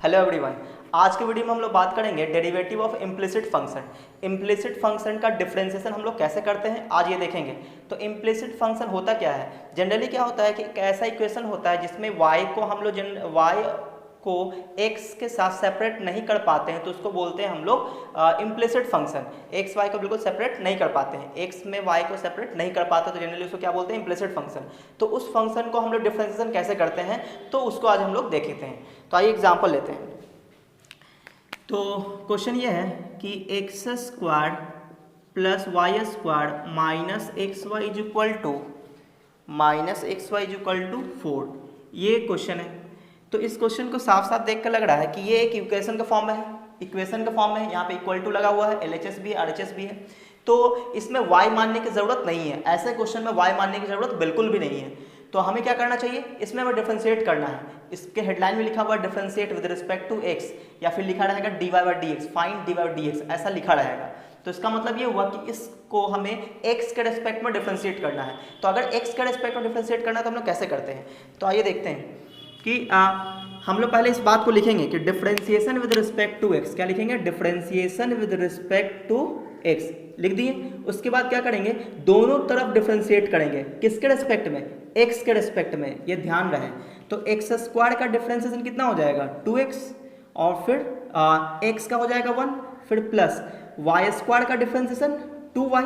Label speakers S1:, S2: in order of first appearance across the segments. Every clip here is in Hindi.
S1: Hello everyone. आज के वीडियो में हम लोग बात करेंगे derivative of implicit function. Implicit function का डिफरेंशिएशन हम लोग कैसे करते हैं आज ये देखेंगे। तो इम्प्लिसिट फंक्शन होता क्या है, जनरली क्या होता है कि एक ऐसा इक्वेशन होता है जिसमें y को हम लोग y को x के साथ सेपरेट नहीं कर पाते हैं, तो उसको बोलते हैं हम लोग इम्प्लिसिट फंक्शन। x y को बिल्कुल सेपरेट नहीं कर पाते हैं, x में y को सेपरेट नहीं कर पाते, तो जनरली उसको क्या बोलते हैं, इम्प्लिसिट फंक्शन। तो उस फंक्शन को हम लोग डिफरेंशिएशन कैसे करते हैं तो उसको आज हम लोग देखते हैं। तो आइए एग्जाम्पल लेते हैं। तो क्वेश्चन ये है कि x square plus y square minus x y is equal to 4, ये क्वेश्चन है। तो इस क्वेश्चन को साफ साफ देख कर लग रहा है कि ये एक इक्वेशन का फॉर्म है, यहाँ पे इक्वल टू लगा हुआ है, LHS भी है, RHS भी है। तो इसमें y मानने की ज़रूरत नहीं है, ऐसे क्वेश्चन में y मानने की ज़रूरत बिल्कुल भी नहीं है। तो हमें क्या करना चाहिए, इसमें हमें डिफरेंशिएट करना है। इसके हेडलाइन में लिखा हुआ है differentiate with respect to x, या फिर लिखा रहेगा dy by dx, find dy by dx, ऐसा लिखा रहेगा। तो इसका मतलब ये हुआ कि इसको हमें x के रेस्पेक्ट में डिफरेंशिएट करना है। तो अगर x के रेस्पेक्ट में डिफरेंशिएट करना है तो हम लोग कैसे करते हैं, तो आइए देखते हैं कि हम लोग पहले इस बात को लिखेंगे कि differentiation with respect to x, क्या लिखेंगे, differentiation with respect to x लिख दिए। उसके बाद क्या करेंगे, दोनों तरफ डिफरेंशिएट करेंगे, किसके रेस्पेक्ट में, x के रेस्पेक्ट में, ये ध्यान रहे। तो एक्स स्क्वायर का डिफरेंशिएशन कितना हो जाएगा 2x, और फिर x का हो जाएगा 1, फिर प्लस वाई स्क्वायर का डिफरेंशिएशन 2y।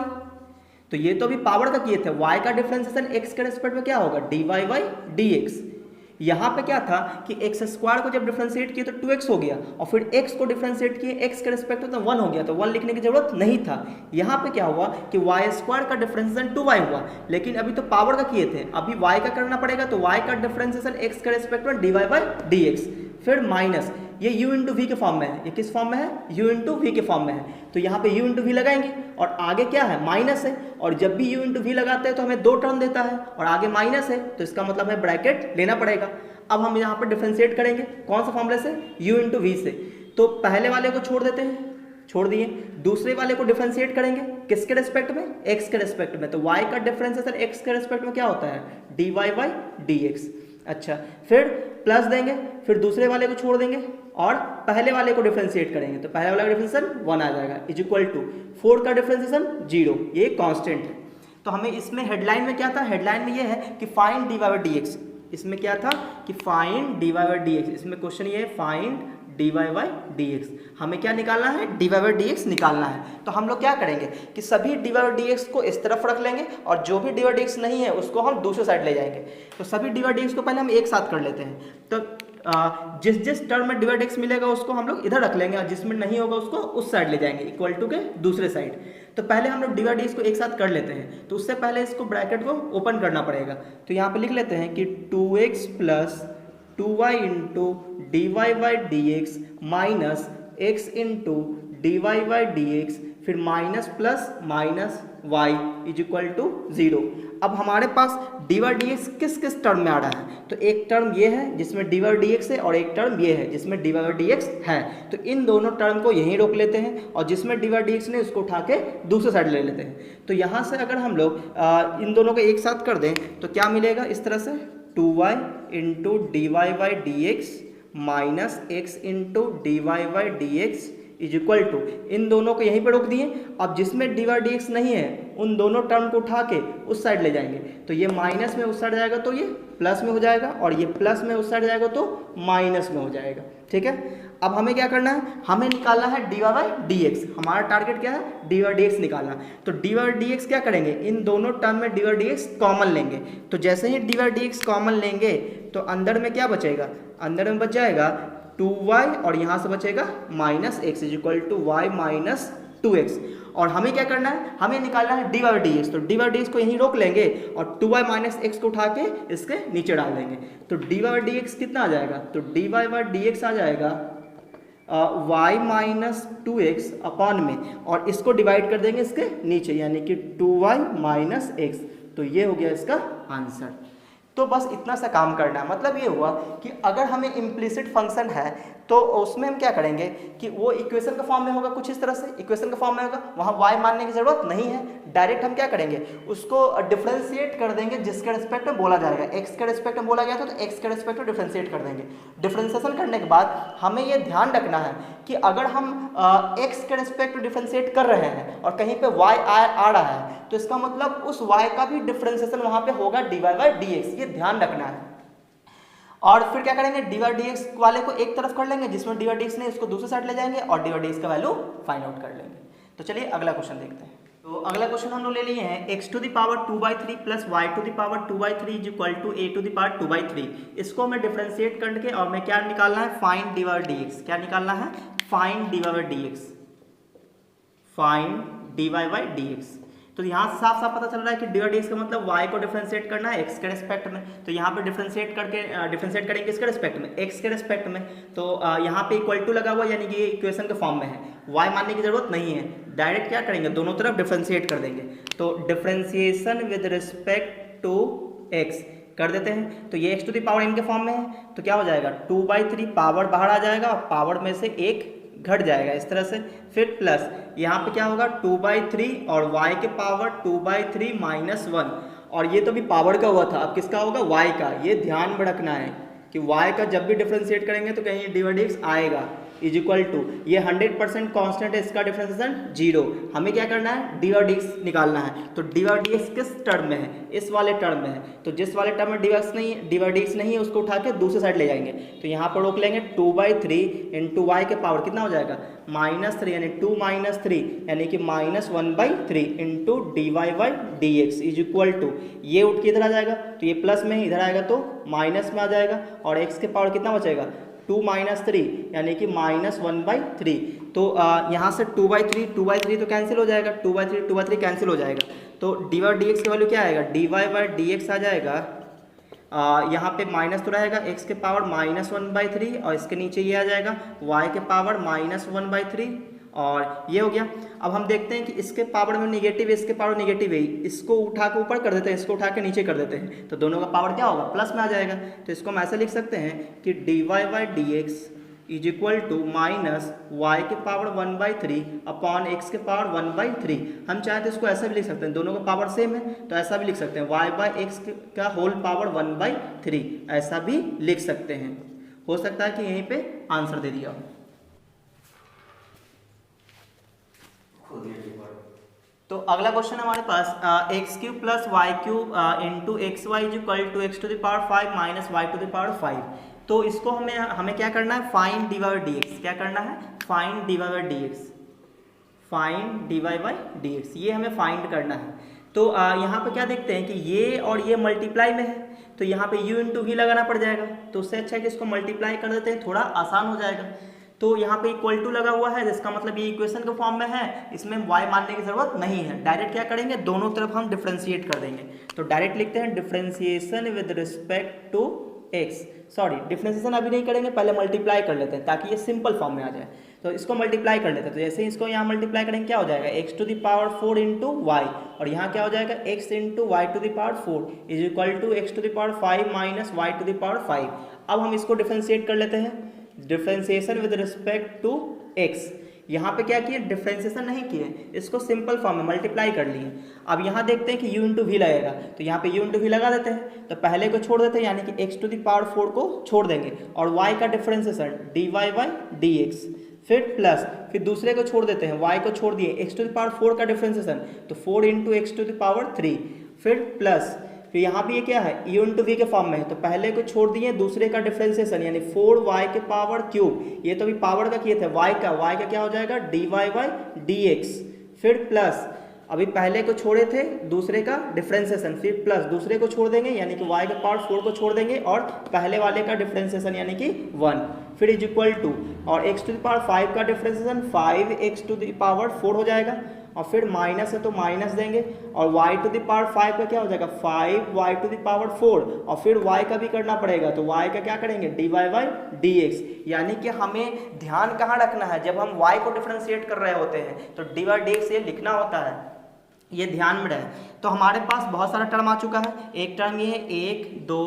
S1: तो ये तो अभी पावर का किए थे, y का डिफरेंशिएशन x के रेस्पेक्ट में क्या होगा dy बाई dx। यहाँ पे क्या था कि एक्स स्क्वायर को जब डिफरेंशिएट किए तो 2x हो गया, और फिर x को डिफरेंशिएट किए x के रिस्पेक्ट में तो 1 हो गया, तो 1 लिखने की जरूरत नहीं था। यहाँ पे क्या हुआ कि y स्क्वायर का डिफरेंशिएशन 2y हुआ, लेकिन अभी तो पावर का किए थे, अभी y का करना पड़ेगा। तो y का डिफरेंशिएशन x के रिस्पेक्ट में dy बाई dx, फिर माइनस ये u इंटू वी के फॉर्म में है, ये किस फॉर्म में है, u इंटू वी के फॉर्म में है। तो यहाँ पे u इंटू वी लगाएंगे, और आगे क्या है, माइनस है, और जब भी u इंटू वी लगाते हैं तो हमें 2 टर्म देता है, और आगे माइनस है, तो इसका मतलब है ब्रैकेट लेना पड़ेगा। अब हम यहाँ पर डिफरेंशिएट करेंगे कौन सा फॉर्मूले से, u इंटू वी से। तो पहले वाले को छोड़ देते हैं, छोड़ दिए, दूसरे वाले को डिफरेंशिएट करेंगे किसके रेस्पेक्ट में, x के रेस्पेक्ट में। तो y का डिफरेंशिएशन x के रेस्पेक्ट में क्या होता है, dy बाई dx। अच्छा, फिर प्लस देंगे, फिर दूसरे वाले को छोड़ देंगे और पहले वाले को डिफरेंशिएट करेंगे, तो पहले वाला का डिफरेंशिएशन 1 आ जाएगा, इज इक्वल टू 4 का डिफरेंशिएशन 0, ये कांस्टेंट है। तो हमें इसमें हेडलाइन में क्या था, हेडलाइन में ये है कि फाइंड dy बाई dx। इसमें क्या था कि फाइंड dy बाई dx, इसमें क्वेश्चन ये है फाइंड dy बाई dx। हमें क्या निकालना है, dy बाई dx निकालना है। तो हम लोग क्या करेंगे कि सभी dy बाई dx को इस तरफ रख लेंगे, और जो भी dy बाई dx नहीं है उसको हम दूसरे साइड ले जाएंगे। तो सभी dy बाई dx को पहले हम एक साथ कर लेते हैं। तो जिस जिस टर्म में dy बाई dx मिलेगा उसको हम लोग इधर रख लेंगे, और जिसमें नहीं होगा उसको उस साइड ले जाएंगे, इक्वल टू के दूसरे साइड। तो पहले हम लोग dy बाई dx को एक साथ कर लेते हैं, तो उससे पहले इसको ब्रैकेट को ओपन करना पड़ेगा। तो यहाँ पे लिख लेते हैं कि 2x plus 2y into dy by dx minus x into dy by dx, फिर minus plus minus y is equal to 0। अब हमारे पास dy बाई dx किस किस टर्म में आ रहा है, तो एक टर्म ये है जिसमें dy बाई dx है, और एक टर्म ये है जिसमें dy बाई dx है। तो इन दोनों टर्म को यहीं रोक लेते हैं, और जिसमें dy बाई dx नहीं उसको उठा के दूसरे साइड ले लेते हैं। तो यहाँ से अगर हम लोग इन दोनों को एक साथ कर दें तो क्या मिलेगा, इस तरह से 2y into dy by dx minus x into dy by dx is equal to, इन दोनों को यहीं पे रोक दिए। अब जिसमें dy बाई dx नहीं है उन दोनों टर्म को उठा के उस साइड ले जाएंगे, तो ये माइनस में उस साइड जाएगा तो ये प्लस में हो जाएगा, और ये प्लस में उस साइड जाएगा तो माइनस में हो जाएगा। ठीक है, अब हमें क्या करना है, हमें निकालना है dy बाई dx। हमारा टारगेट क्या है, dy बाई dx निकालना। तो dy बाई dx क्या करेंगे, इन दोनों टर्म में dy बाई dx कॉमन लेंगे। तो जैसे ही dy बाई dx कॉमन लेंगे तो अंदर में क्या बचेगा, अंदर में बच जाएगा 2y, और यहाँ से बचेगा minus x is equal to y minus 2x। और हमें क्या करना है, हमें निकालना है dy बाई dx। तो dy बाई dx को यहीं रोक लेंगे, और 2y माइनस x को उठा के इसके नीचे डाल देंगे। तो dy बाई dx कितना आ जाएगा, तो dy बाई dx आ जाएगा y माइनस 2x अपॉन में, और इसको डिवाइड कर देंगे इसके नीचे, यानी कि 2y माइनस x। तो ये हो गया इसका आंसर। तो बस इतना सा काम करना है। मतलब ये हुआ कि अगर हमें इम्प्लिसिट फंक्शन है तो उसमें हम क्या करेंगे कि वो इक्वेशन का फॉर्म में होगा, कुछ इस तरह से इक्वेशन का फॉर्म में होगा, वहाँ y मानने की जरूरत नहीं है, डायरेक्ट हम क्या करेंगे उसको डिफरेंशिएट कर देंगे जिसके रिस्पेक्ट में बोला जाएगा। x के रिस्पेक्ट में बोला गया था तो x के रिस्पेक्ट में डिफरेंशिएट कर देंगे। डिफरेंशिएशन करने के बाद हमें ये ध्यान रखना है कि अगर हम x के रिस्पेक्ट में डिफरेंशिएट कर रहे हैं और कहीं पे y आ रहा है तो इसका मतलब उस y का भी डिफरेंशिएशन वहाँ पे होगा dy बाई dx, ये ध्यान रखना है। और फिर क्या करेंगे dy dx वाले को एक तरफ कर लेंगे, जिसमें dy dx नहीं उसको दूसरी साइड ले जाएंगे और dy dx का वैल्यू फाइंड आउट कर लेंगे। तो चलिए अगला क्वेश्चन देखते हैं। तो अगला क्वेश्चन हम लोग ले लिए हैं x to the power 2/3 plus y to the power 2/3 is equal to a to the power 2/3। इसको हमें डिफरेंशिएट करके और हमें क्या निकालना है, फाइंड dy dx। क्या निकालना है, find dy dx, find dy dx। तो यहाँ से साफ साफ पता चल रहा है कि dy dx का मतलब y को डिफरेंशिएट करना है x के रिस्पेक्ट में। तो यहाँ पे डिफरेंशिएट करेंगे किसके रिस्पेक्ट में, x के रिस्पेक्ट में। तो यहाँ पे इक्वल टू लगा हुआ यानी कि ये इक्वेशन के फॉर्म में है, y मानने की जरूरत नहीं है, डायरेक्ट क्या करेंगे दोनों तरफ डिफरेंशिएट कर देंगे। तो differentiation with respect to x कर देते हैं। तो ये x to the power n के फॉर्म में है तो क्या हो जाएगा 2/3, पावर बाहर आ जाएगा और पावर में से एक घट जाएगा इस तरह से। फिर प्लस यहाँ पे क्या होगा 2/3 और y के पावर 2/3 -1, और ये तो भी पावर का हुआ था, अब किसका होगा y का। ये ध्यान में रखना है कि y का जब भी डिफरेंशिएट करेंगे तो कहीं dy dx आएगा इज इक्वल टू, ये 100% कांस्टेंट है, इसका डिफरेंशिएशन 0। हमें क्या करना है dy dx निकालना है। तो dy dx किस टर्म में है, इस वाले टर्म में है। तो जिस वाले टर्म में dy dx नहीं है उसको उठा के दूसरी साइड ले जाएंगे। तो यहाँ पर रोक लेंगे 2/3 इंटू वाई के पावर कितना हो जाएगा -3 यानी 2 - 3 यानी कि -1/3 into dy dx is equal to, ये उठ के इधर आ जाएगा तो ये प्लस में इधर आएगा तो माइनस में आ जाएगा और x के पावर कितना बचेगा 2 - 3 यानी कि -1/3। तो यहाँ से 2/3 तो कैंसिल हो जाएगा, 2/3 कैंसिल हो जाएगा। तो dy dx की वैल्यू क्या आएगा, dy dx आ जाएगा यहाँ पे माइनस तो रहेगा x के पावर -1/3 और इसके नीचे ये आ जाएगा y के पावर -1/3 और ये हो गया। अब हम देखते हैं कि इसके पावर में निगेटिव है, इसके पावर निगेटिव है, इसको उठा के ऊपर कर देते हैं, इसको उठा के नीचे कर देते हैं तो दोनों का पावर क्या होगा प्लस में आ जाएगा। तो इसको हम ऐसे लिख सकते हैं कि dy dx is equal to -y के पावर 1/3 अपॉन x के पावर 1/3। हम चाहे तो इसको ऐसा भी लिख सकते हैं, दोनों का पावर सेम है तो ऐसा भी लिख सकते हैं y/x का होल पावर 1/3, ऐसा भी लिख सकते हैं। हो सकता है कि यहीं पे आंसर दे दिया हो। तो अगला क्वेश्चन हमारे पास x³ + y³ into XY is equal to x to the power 5 minus y to the power 5। तो इसको हमें क्या करना है, फाइंड dy dx। क्या करना है, find dy dx, find dy dx, ये हमें फाइंड करना है। तो यहाँ पे क्या देखते हैं कि ये और ये मल्टीप्लाई में है तो यहाँ पे u इंटू v लगाना पड़ जाएगा। तो उससे अच्छा है कि इसको मल्टीप्लाई कर देते हैं, थोड़ा आसान हो जाएगा। तो यहाँ पे इक्वल टू लगा हुआ है जिसका मतलब ये इक्वेशन के फॉर्म में है, इसमें y मानने की जरूरत नहीं है, डायरेक्ट क्या करेंगे दोनों तरफ हम डिफरेंशिएट कर देंगे। तो डायरेक्ट लिखते हैं differentiation with respect to x, sorry differentiation अभी नहीं करेंगे, पहले मल्टीप्लाई कर लेते हैं ताकि ये सिंपल फॉर्म में आ जाए। तो इसको मल्टीप्लाई कर लेते हैं, तो जैसे ही इसको यहाँ मल्टीप्लाई करेंगे क्या हो जाएगा x to the power 4 into y और यहाँ क्या हो जाएगा x into y to the power 4 is equal to x to the power 5 minus y to the power 5। अब हम इसको डिफरेंशिएट कर लेते हैं, differentiation with respect to x। यहाँ पे क्या किए, डिफरेंशिएशन नहीं किए, इसको सिंपल फॉर्म में मल्टीप्लाई कर लिए। अब यहाँ देखते हैं कि u इंटू वी लगेगा तो यहाँ पे u इंटू वी लगा देते हैं। तो पहले को छोड़ देते हैं यानी कि x टू द पावर 4 को छोड़ देंगे और y का डिफरेंशिएशन dy dx, फिर प्लस, फिर दूसरे को छोड़ देते हैं, y को छोड़ दिए, x टू द पावर 4 का डिफरेंशिएशन तो 4 into x to the power 3, फिर प्लस, फिर यहाँ भी ये क्या है u इंटू वी के फॉर्म में है तो पहले को छोड़ दिए, दूसरे का डिफरेंशिएशन यानी 4y के पावर क्यूब, ये तो भी पावर का किए थे, y का क्या हो जाएगा dy dx, फिर प्लस, अभी पहले को छोड़े थे दूसरे का डिफरेंशिएशन, फिर प्लस दूसरे को छोड़ देंगे यानी कि y के पावर 4 को छोड़ देंगे और पहले वाले का डिफरेंशिएशन यानी कि 1, फिर इज इक्वल टू, और x टू द पावर 5 का differentiation 5x to the power 4 हो जाएगा और फिर माइनस है तो माइनस देंगे और y टू द पावर 5 का क्या हो जाएगा 5y टू द पावर 4 और फिर y का भी करना पड़ेगा तो y का क्या करेंगे dy dx। यानी कि हमें ध्यान कहाँ रखना है, जब हम y को डिफरेंशिएट कर रहे होते हैं तो dy dx ये लिखना होता है, ये ध्यान में रहे। तो हमारे पास बहुत सारा टर्म आ चुका है। एक टर्म ये है, 1 2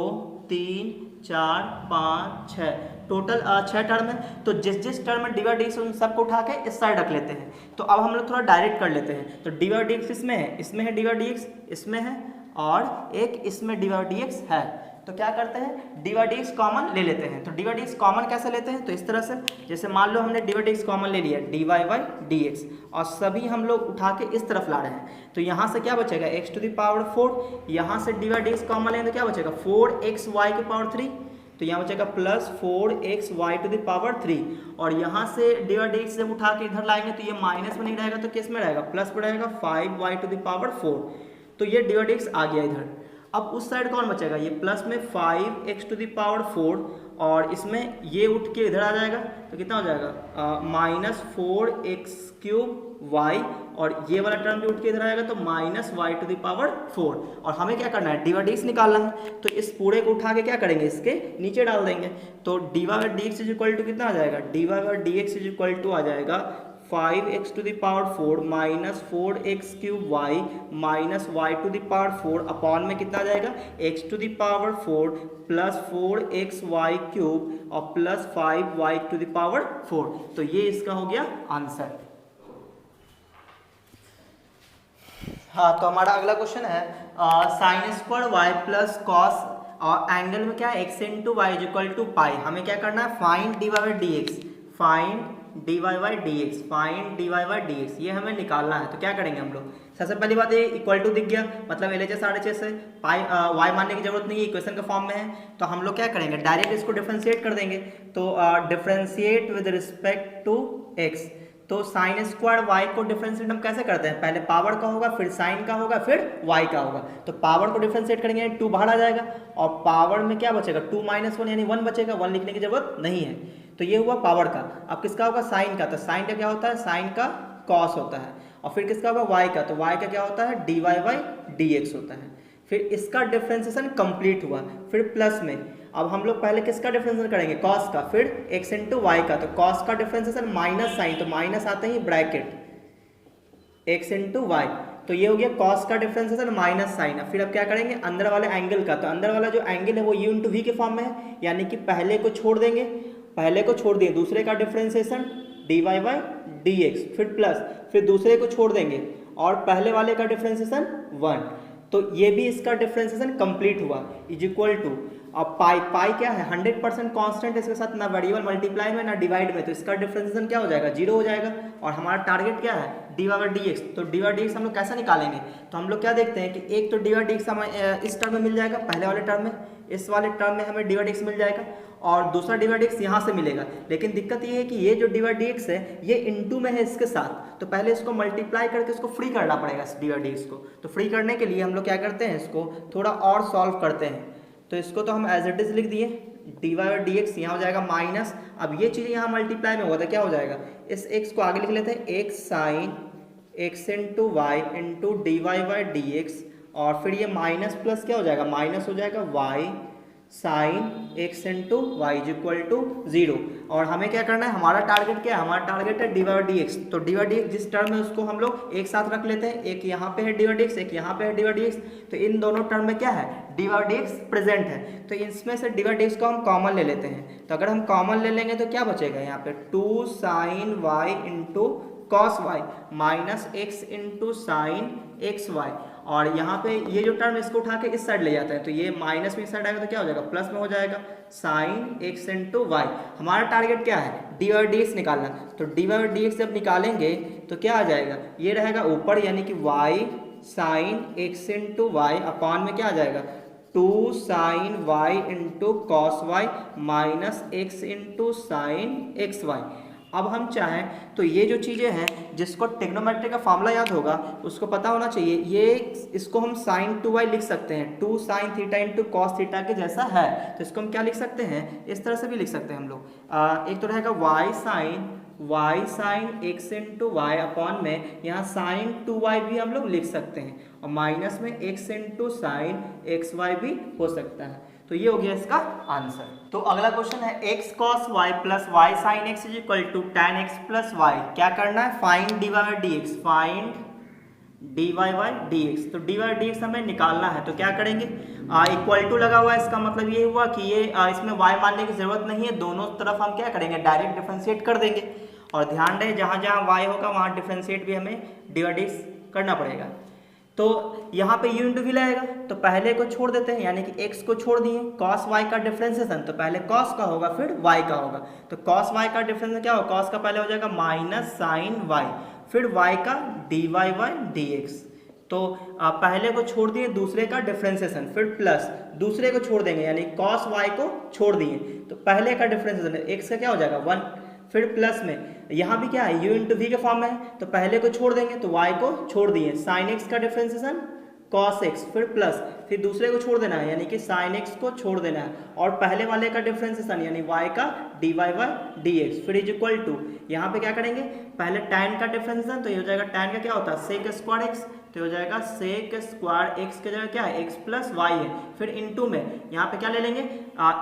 S1: 3 4 5 6, टोटल 6 टर्म है। तो जिस जिस टर्म में डी वाई डी एक्स उन सबको उठा के इस साइड रख लेते हैं। तो अब हम लोग थोड़ा डायरेक्ट कर लेते हैं। तो डी वाई डी एक्स इसमें है डी वाई डी एक्स इसमें है, और एक इसमें डी वाई डी एक्स है। तो क्या करते हैं, d y d x common ले लेते हैं। तो D y d x common कैसे लेते हैं, तो इस तरह से, जैसे मान लो हमने d y d x common ले लिया, d Y by D x, और सभी हम लोग उठा के इस तरफ ला रहे हैं। तो यहाँ से क्या बचेगा, एक्स टू द पावर 4, यहाँ से d y d x common लेंगे तो क्या बचेगा, 4x y की पावर 3, तो यहाँ बचेगा plus 4x y to the power 3, और यहाँ से डी वाई डी एक्स जब उठा के इधर लाएंगे तो ये माइनस में नहीं रहेगा, तो किस में रहेगा, प्लस में रहेगा, 5y टू द पावर 4। तो ये डी वाई डी एक्स आ गया इधर। अब उस साइड कौन बचेगा, ये प्लस में 5x टू द पावर 4, और इसमें ये उठ के इधर आ जाएगा, तो कितना हो जाएगा, माइनस 4x क्यूब y, और ये वाला टर्म भी उठ के इधर आएगा, तो minus y to the power 4। और हमें क्या करना है, डी वाई डी एक्स निकालना है। तो इस पूरे को उठा के क्या करेंगे, इसके नीचे डाल देंगे। तो D Y by D X is equal to कितना आ जाएगा, D Y by D X is equal to आ जाएगा 5x to the power 4 minus 4x cube y minus y to the power 4 upon में कितना आ जाएगा, x to the power 4 plus 4xy cube और plus 5y to the power 4। तो ये इसका हो गया आंसर। हाँ, तो हमारा अगला क्वेश्चन है sine square y plus cos, और एंगल में क्या है, x into Y is equal to pi. हमें क्या करना है, find D Y by D x, find D Y by D x, find D Y by D X, ये हमें निकालना है। तो क्या करेंगे हम लोग, सबसे पहली बात ये इक्वल टू दिख गया, मतलब LHS RHS है, पाई वाई मानने की जरूरत नहीं है, इक्वेशन के फॉर्म में है। तो हम लोग क्या करेंगे, डायरेक्ट इसको डिफरेंशिएट कर देंगे। तो differentiate with respect to x. तो साइन स्क्वायर वाई को डिफरेंशिएट हम कैसे करते हैं, पहले पावर का होगा, फिर साइन का होगा, फिर वाई का होगा। तो पावर को डिफरेंशिएट करेंगे, 2 बाहर आ जाएगा, और पावर में क्या बचेगा, 2 माइनस 1 यानी 1 बचेगा, 1 लिखने की जरूरत नहीं है। तो ये हुआ पावर का। अब किसका होगा, साइन का। तो साइन का क्या होता है, साइन का कॉस होता है। और फिर किसका होगा, वाई का। तो वाई का क्या होता है, d Y by D x होता है। फिर इसका डिफरेंशिएशन कंप्लीट हुआ, फिर प्लस में अब हम लोग पहले किसका डिफरेंशिएशन करेंगे, कॉस का, फिर x इंटू वाई का। तो कॉस का डिफरेंशिएशन माइनस साइन, तो माइनस आते ही ब्रैकेट x इंटू वाई, तो ये हो गया कॉस का डिफरेंशिएशन माइनस साइन। फिर अब क्या करेंगे, अंदर वाले एंगल का। तो अंदर वाला जो एंगल है वो u इंटू वी के फॉर्म में है, यानी कि पहले को छोड़ देंगे, पहले को छोड़ दिए, दूसरे का differentiation d Y by D x, फिर प्लस, फिर दूसरे को छोड़ देंगे, और पहले वाले का डिफरेंशिएशन 1। तो ये भी इसका डिफरेंशिएशन कंप्लीट हुआ, इज इक्वल टू, अब पाई, पाई क्या है, 100% कांस्टेंट, इसके साथ ना वेरिएबल मल्टीप्लाई में ना डिवाइड में, तो इसका डिफरेंशिएशन क्या हो जाएगा, 0 हो जाएगा। और हमारा टारगेट क्या है, d Y by D x. तो डी वाई डी एक्स हम लोग कैसे निकालेंगे, तो हम लोग क्या देखते हैं कि एक तो डी वाई डी एक्स हमें इस टर्म में मिल जाएगा, पहले वाले टर्म में, इस वाले टर्म में हमें डी वाई डी एक्स मिल जाएगा, और दूसरा डी वाई डी एक्स यहाँ से मिलेगा। लेकिन दिक्कत ये है कि ये जो डी वाई डी एक्स है ये इनटू में है इसके साथ, तो पहले इसको मल्टीप्लाई करके इसको फ्री करना पड़ेगा इस डी वाई डी एक्स को। तो फ्री करने के लिए हम लोग क्या करते हैं, इसको थोड़ा और सॉल्व करते हैं। तो इसको तो हम एज इट इज लिख दिए, d Y by D x यहाँ हो जाएगा माइनस, अब ये चीज़ यहाँ मल्टीप्लाई में हुआ था, क्या हो जाएगा, इस एक्स को आगे लिख लेते हैं, एक sine x into y into d Y by D x, और फिर ये माइनस प्लस क्या हो जाएगा, माइनस हो जाएगा y sine x into Y is equal to 0। और हमें क्या करना है, हमारा टारगेट क्या है, हमारा टारगेट है डी वाई डी एक्स। तो डी वाई डी एक्स जिस टर्म है उसको हम लोग एक साथ रख लेते हैं, एक यहाँ पे है डी वाई डी एक्स, एक यहाँ पे है डी वाई डी एक्स। तो इन दोनों टर्म में क्या है, d y d x present है, तो इसमें से डी वाई डी एक्स को हम कॉमन ले लेते हैं। तो अगर हम कॉमन ले लेंगे तो क्या बचेगा, यहाँ पे 2 sine y into cos Y minus x into sine x y, और यहाँ पे ये जो टर्म इसको उठा के इस साइड ले जाते हैं, तो ये माइनस में इस साइड आएगा तो क्या हो जाएगा, प्लस में हो जाएगा साइन एक्स इंटू वाई। हमारा टारगेट क्या है, डी वाई डी एक्स निकालना। तो डी वाई डी एक्स जब निकालेंगे तो क्या आ जाएगा, ये रहेगा ऊपर, यानी कि y sine x into y upon में क्या आ जाएगा, 2 sine y into cos Y minus x into sine x y. अब हम चाहें तो ये जो चीज़ें हैं जिसको ट्रिग्नोमेट्री का फॉर्मूला याद होगा उसको पता होना चाहिए, ये इसको हम साइन 2y लिख सकते हैं, 2 sine theta into cos theta के जैसा है। तो इसको हम क्या लिख सकते हैं, इस तरह से भी लिख सकते हैं हम लोग। एक तो रहेगा y sine x into y upon में यहाँ साइन 2y भी हम लोग लिख सकते हैं, और माइनस में x into sine x y भी हो सकता है। तो ये हो गया इसका आंसर। तो अगला क्वेश्चन है x cos y plus y sin x is equal to tan x plus y। क्या करना है, find D Y by D x, find D Y by D x. तो डी वाई डी एक्स हमें निकालना है, तो क्या करेंगे, इक्वल टू लगा हुआ है, इसका मतलब ये हुआ कि ये इसमें y मानने की जरूरत नहीं है, दोनों तरफ हम क्या करेंगे, डायरेक्ट डिफ्रेंशिएट कर देंगे। और ध्यान रहे जहाँ जहाँ y होगा वहाँ डिफ्रेंशिएट भी हमें डी वाई डी एक्स करना पड़ेगा। तो यहाँ पे u इंटू वी लगेगा, तो पहले को छोड़ देते हैं, यानी कि x को छोड़ दिए, cos y का डिफ्रेंसिएशन, तो पहले cos का होगा फिर y का होगा, तो cos y का डिफ्रेंसिएशन क्या होगा, cos का पहले हो जाएगा माइनस साइन y, फिर y का dy बाई dx। तो पहले को छोड़ दिए, दूसरे का डिफ्रेंसिएशन, फिर प्लस दूसरे को छोड़ देंगे, यानी cos y को छोड़ दिए, तो पहले का डिफ्रेंसिएशन x का क्या हो जाएगा 1, फिर प्लस में यहाँ भी क्या है u इंटू वी के फॉर्म में है, तो पहले को छोड़ देंगे तो y को छोड़ दिए, साइन x का डिफ्रेंसिएशन cos x, फिर प्लस, फिर दूसरे को छोड़ देना है, यानी कि साइन x को छोड़ देना है, और पहले वाले का डिफ्रेंसिएशन यानी y का dy बाई dx, फिर इज इक्वल टू, यहाँ पे क्या करेंगे, पहले tan का डिफ्रेंसिएशन, तो ये हो जाएगा tan का क्या होता है सेक स्क्वायर x, तो हो जाएगा सेक स्क्वायर x की जगह क्या है x प्लस y है, फिर इनटू में यहाँ पे क्या ले लेंगे,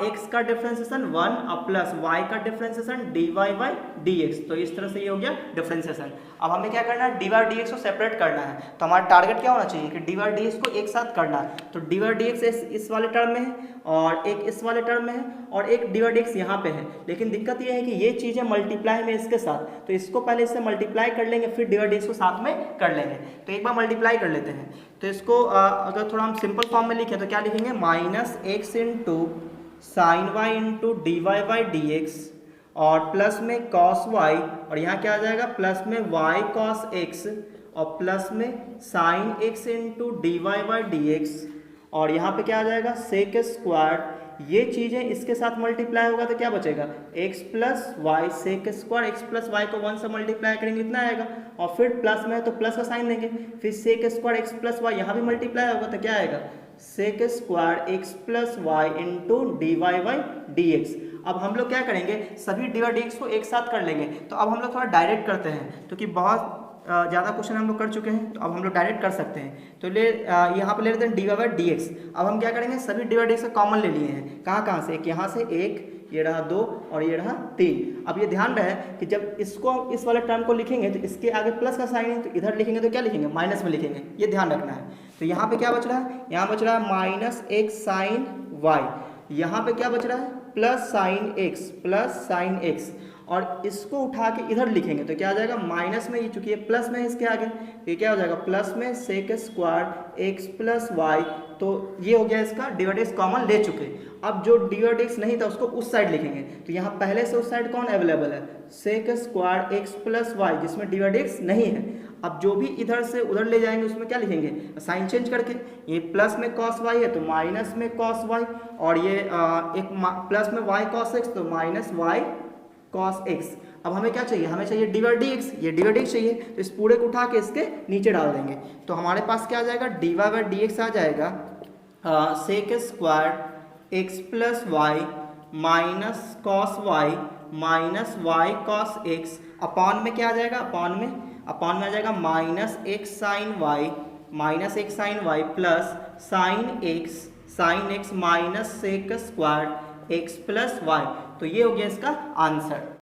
S1: x का डिफ्रेंसिएशन 1 और प्लस y का डिफ्रेंसिएशन dy बाई dx। तो इस तरह से ये हो गया डिफ्रेंसिएशन। अब हमें क्या करना है, dy बाई dx को सेपरेट करना है, तो हमारा टारगेट क्या होना चाहिए कि dy बाई dx को एक साथ करना है। तो dy बाई dx इस वाले टर्म में है और एक इस वाले टर्म में है और एक dy बाई dx यहाँ पे है, लेकिन दिक्कत ये है कि ये चीज़ें मल्टीप्लाई में इसके साथ, तो इसको पहले इससे मल्टीप्लाई कर लेंगे, फिर dy बाई dx को साथ में कर लेंगे। तो एक बार मल्टीप्लाई कर लेते हैं, तो इसको अगर थोड़ा हम सिंपल फॉर्म में लिखें तो क्या लिखेंगे, minus x into sine y into d Y by D x और प्लस में कॉस वाई, और यहाँ क्या आ जाएगा प्लस में वाई कॉस एक्स और प्लस में sine x into d Y by D x, और यहाँ पे क्या आ जाएगा सेक स्क्वायर। ये चीज़ें इसके साथ मल्टीप्लाई होगा तो क्या बचेगा x plus y, sec square x plus y को 1 से मल्टीप्लाई करेंगे इतना आएगा, और फिर प्लस में है तो प्लस का साइन देंगे, फिर sec square x plus y यहाँ भी मल्टीप्लाई होगा तो क्या आएगा sec square x plus y into d Y by D x. अब हम लोग क्या करेंगे, सभी डी वाई डी एक्स को एक साथ कर लेंगे। तो अब हम लोग थोड़ा डायरेक्ट करते हैं, क्योंकि बहुत ज़्यादा क्वेश्चन हम लोग कर चुके हैं, तो अब हम लोग डायरेक्ट कर सकते हैं। तो यहाँ पे ले लेते हैं d Y by D x. अब हम क्या करेंगे, सभी डी वाई डी एक्स का कॉमन ले लिए हैं, कहाँ से, एक यहाँ से, एक ये रहा 2 और ये रहा 3। अब ये ध्यान रहे कि जब इसको इस वाले टर्म को लिखेंगे तो इसके आगे प्लस का साइन है, तो इधर लिखेंगे तो क्या लिखेंगे माइनस में लिखेंगे, ये ध्यान रखना है। तो यहाँ पे क्या बच रहा है, यहाँ बच रहा है माइनस एक्स साइन वाई, यहाँ पे क्या बच रहा है प्लस साइन एक्स, और इसको उठा के इधर लिखेंगे तो क्या आ जाएगा माइनस में, ये चूंकि ये प्लस में है इसके आगे, तो ये क्या हो जाएगा प्लस में sec square x plus Y. तो ये हो गया इसका d y d x common ले चुके। अब जो डी वाई डी एक्स नहीं था उसको उस साइड लिखेंगे, तो यहाँ पहले से उस साइड कौन अवेलेबल है sec square x plus y, जिसमें डी वाई डी एक्स नहीं है। अब जो भी इधर से उधर ले जाएंगे उसमें क्या लिखेंगे साइन चेंज करके, ये प्लस में कॉस वाई है तो माइनस में कॉस वाई, और ये एक प्लस में वाई कॉस एक्स तो माइनस वाई कॉस एक्स। अब हमें क्या चाहिए, हमें चाहिए डी वाई डी एक्स, ये डी वाई डी एक्स चाहिए, तो इस पूरे को उठा के इसके नीचे डाल देंगे, तो हमारे पास क्या आ जाएगा D Y by D X आ जाएगा sec square x plus Y minus cos Y minus Y cos X, upon में क्या आ जाएगा, अपॉन में आ जाएगा minus X sine Y plus sine X minus sec square x plus Y. तो ये हो गया इसका आंसर।